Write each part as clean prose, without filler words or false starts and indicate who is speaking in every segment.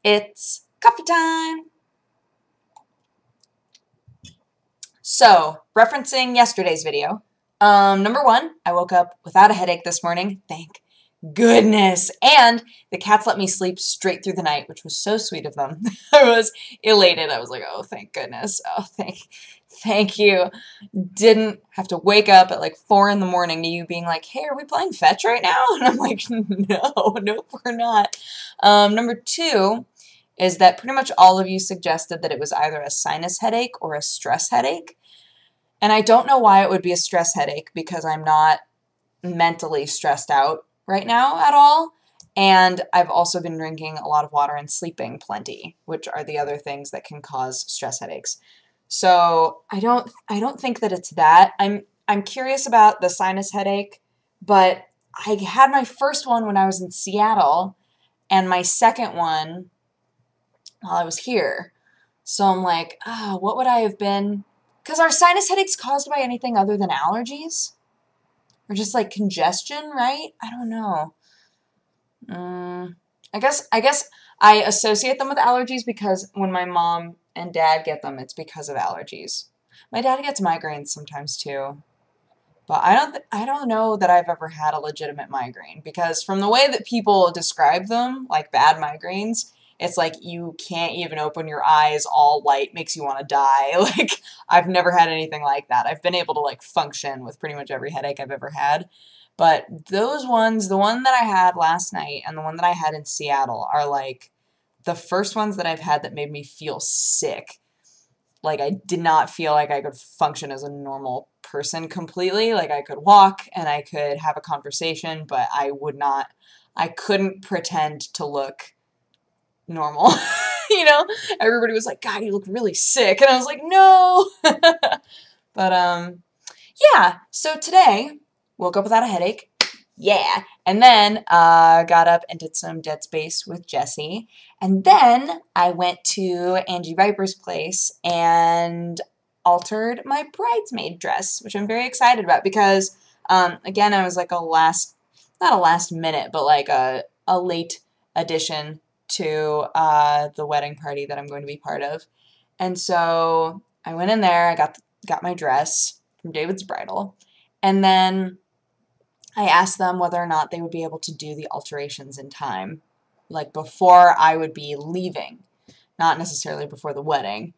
Speaker 1: It's coffee time! So, referencing yesterday's video, number one, I woke up without a headache this morning, thank goodness, and the cats let me sleep straight through the night, which was so sweet of them. I was elated. I was like, oh, thank goodness. Oh, thank you. Didn't have to wake up at like 4 in the morning to you being like, hey, are we playing fetch right now? And I'm like, nope, we're not. Number two is that pretty much all of you suggested that it was either a sinus headache or a stress headache. And I don't know why it would be a stress headache because I'm not mentally stressed out right now at all. And I've also been drinking a lot of water and sleeping plenty, which are the other things that can cause stress headaches. So I don't think that it's that. I'm curious about the sinus headache, but I had my first one when I was in Seattle and my second one while I was here. So I'm like, what would I have been? Because are sinus headaches caused by anything other than allergies? Or just like congestion, right? I don't know. I guess I associate them with allergies because when my mom and dad get them, it's because of allergies. My dad gets migraines sometimes too. But I don't know that I've ever had a legitimate migraine because from the way that people describe them, like bad migraines, it's like you can't even open your eyes, all light makes you want to die. Like I've never had anything like that. I've been able to like function with pretty much every headache I've ever had. But those ones, the one that I had last night and the one that I had in Seattle are like the first ones that I've had that made me feel sick. Like I did not feel like I could function as a normal person completely. Like I could walk and I could have a conversation, but I couldn't pretend to look normal. You know, everybody was like, God, you look really sick. And I was like, no. But yeah, so today woke up without a headache. Yeah. And then got up and did some Dead Space with Jesse. And then I went to Angie Viper's place and altered my bridesmaid dress, which I'm very excited about because, again, I was like not a last minute, but like a late addition to the wedding party that I'm going to be part of. And so I went in there, I got my dress from David's Bridal, and then I asked them whether or not they would be able to do the alterations in time, like before I would be leaving, not necessarily before the wedding.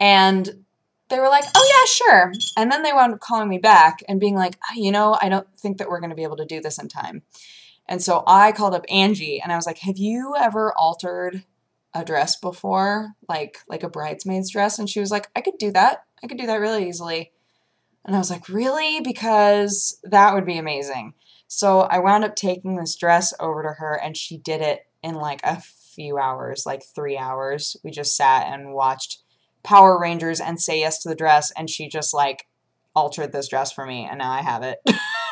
Speaker 1: And they were like, oh yeah, sure. And then they wound up calling me back and being like, you know, I don't think that we're going to be able to do this in time. And so I called up Angie and I was like, have you ever altered a dress before, like a bridesmaid's dress? And she was like, I could do that. I could do that really easily. And I was like, really? Because that would be amazing. So I wound up taking this dress over to her and she did it in like a few hours, like 3 hours. We just sat and watched Power Rangers and Say Yes to the Dress, and she just like altered this dress for me and now I have it.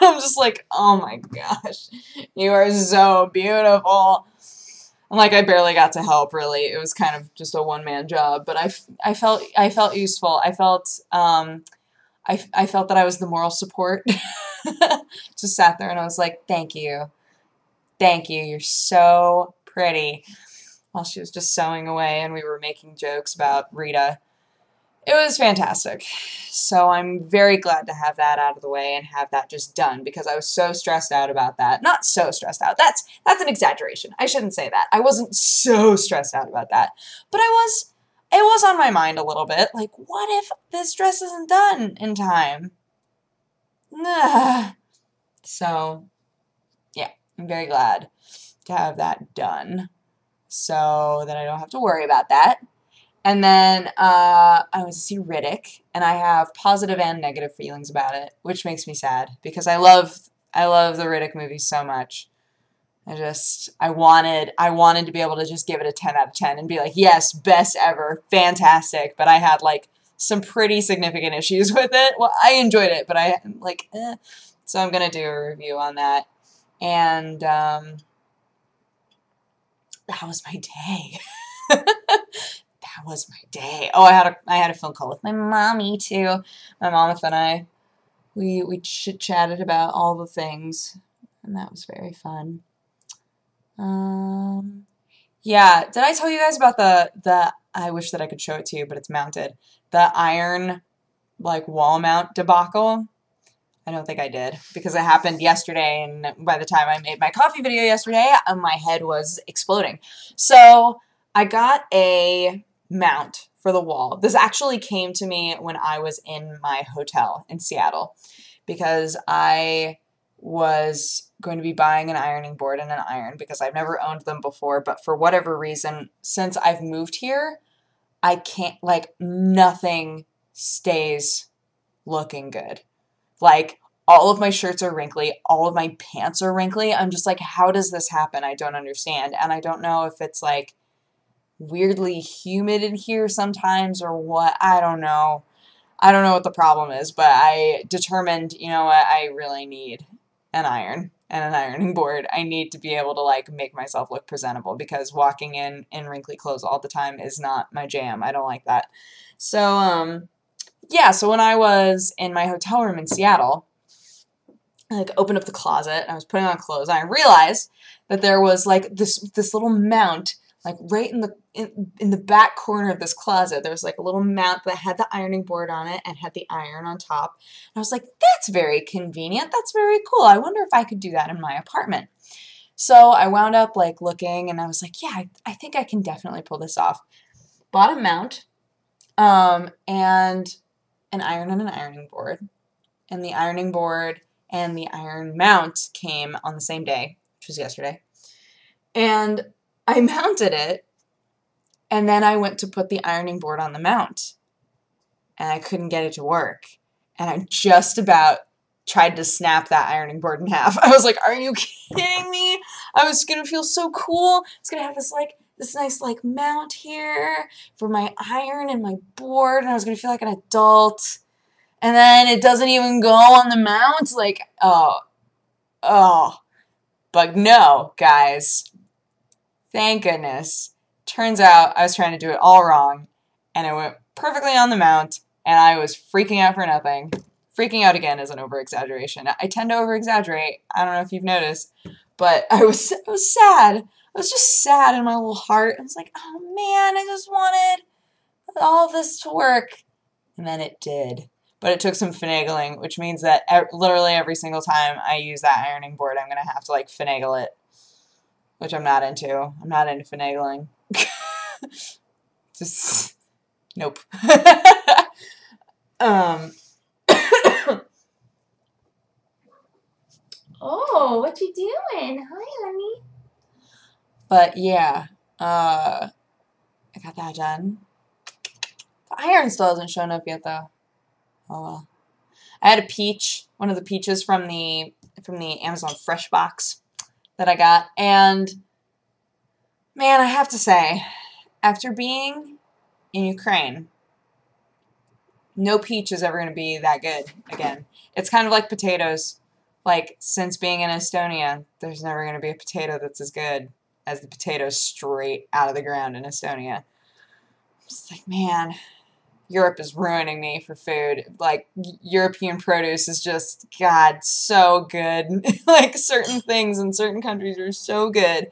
Speaker 1: I'm just like, oh my gosh, you are so beautiful. And like I barely got to help really. It was kind of just a one-man job, but I felt useful. I felt that I was the moral support. Just sat there and I was like, thank you. Thank you. You're so pretty. While she was just sewing away and we were making jokes about Rita. It was fantastic. So I'm very glad to have that out of the way and have that just done because I was so stressed out about that. Not so stressed out. That's an exaggeration. I shouldn't say that. I wasn't so stressed out about that. But it was on my mind a little bit. Like, what if this dress isn't done in time? So, yeah, I'm very glad to have that done so that I don't have to worry about that. And then I went to see Riddick, and I have positive and negative feelings about it, which makes me sad because I love the Riddick movies so much. I wanted to be able to just give it a 10 out of 10 and be like, yes, best ever, fantastic. But I had like some pretty significant issues with it. Well, I enjoyed it, but I like, So I'm gonna do a review on that. And that was my day. That was my day. Oh, I had a phone call with my mommy too. My mom and I, we chit-chatted about all the things, and that was very fun. Yeah, did I tell you guys about the I wish that I could show it to you, but it's mounted. The iron like wall mount debacle? I don't think I did because it happened yesterday, and by the time I made my coffee video yesterday, my head was exploding. So I got a mount for the wall. This actually came to me when I was in my hotel in Seattle because I was going to be buying an ironing board and an iron because I've never owned them before, but for whatever reason, since I've moved here, I can't, like, nothing stays looking good. Like, all of my shirts are wrinkly, all of my pants are wrinkly. I'm just like, how does this happen? I don't understand. And I don't know if it's like weirdly humid in here sometimes or what. I don't know. I don't know what the problem is, but I determined, you know what, I really need an iron and an ironing board. I need to be able to like make myself look presentable because walking in wrinkly clothes all the time is not my jam. I don't like that. So, yeah, so when I was in my hotel room in Seattle, I like opened up the closet and I was putting on clothes and I realized that there was like this little mount like right in the back corner of this closet. There was like a little mount that had the ironing board on it and had the iron on top. And I was like, that's very convenient. That's very cool. I wonder if I could do that in my apartment. So I wound up like looking and I was like, yeah, I think I can definitely pull this off. Bought a mount and an iron and an ironing board. And the ironing board and the iron mount came on the same day, which was yesterday. And I mounted it, and then I went to put the ironing board on the mount, and I couldn't get it to work. And I just about tried to snap that ironing board in half. I was like, are you kidding me? I was going to feel so cool. I was going to have this nice like mount here for my iron and my board, and I was going to feel like an adult. And then it doesn't even go on the mount. Like, oh. But no, guys. Thank goodness. Turns out I was trying to do it all wrong, and it went perfectly on the mount, and I was freaking out for nothing. Freaking out again is an over-exaggeration. I tend to over-exaggerate. I don't know if you've noticed, but I was sad. I was just sad in my little heart. I was like, oh man, I just wanted all of this to work. And then it did. But it took some finagling, which means that literally every single time I use that ironing board, I'm going to have to, like, finagle it, which I'm not into. I'm not into finagling. Just, nope.
Speaker 2: Oh, what you doing? Hi, honey.
Speaker 1: But, yeah, I got that done. The iron still hasn't shown up yet, though. Oh, well. I had a peach, one of the peaches from the Amazon Fresh box that I got, and man, I have to say, after being in Ukraine, no peach is ever going to be that good again. It's kind of like potatoes. Like, since being in Estonia, there's never going to be a potato that's as good as the potatoes straight out of the ground in Estonia. It's like, man, Europe is ruining me for food. Like, European produce is just, God, so good. Like, certain things in certain countries are so good.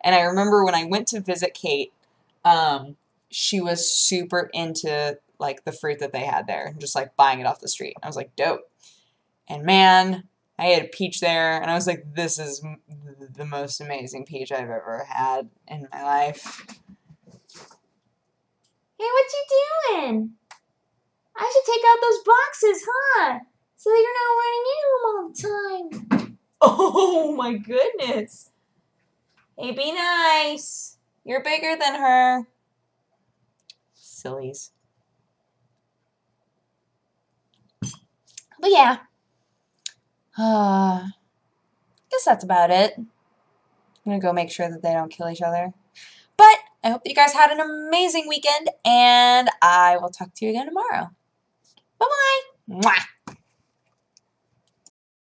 Speaker 1: And I remember when I went to visit Kate, she was super into, like, the fruit that they had there, just, like, buying it off the street. I was like, dope. And, man, I had a peach there, and I was like, this is the most amazing peach I've ever had in my life.
Speaker 2: Hey, what you doing? I should take out those boxes, huh? So that you're not running into them all the time.
Speaker 1: Oh my goodness. Hey, be nice. You're bigger than her. Sillies. But yeah. Guess that's about it. I'm gonna go make sure that they don't kill each other. But I hope that you guys had an amazing weekend, and I will talk to you again tomorrow. Bye-bye. Mwah.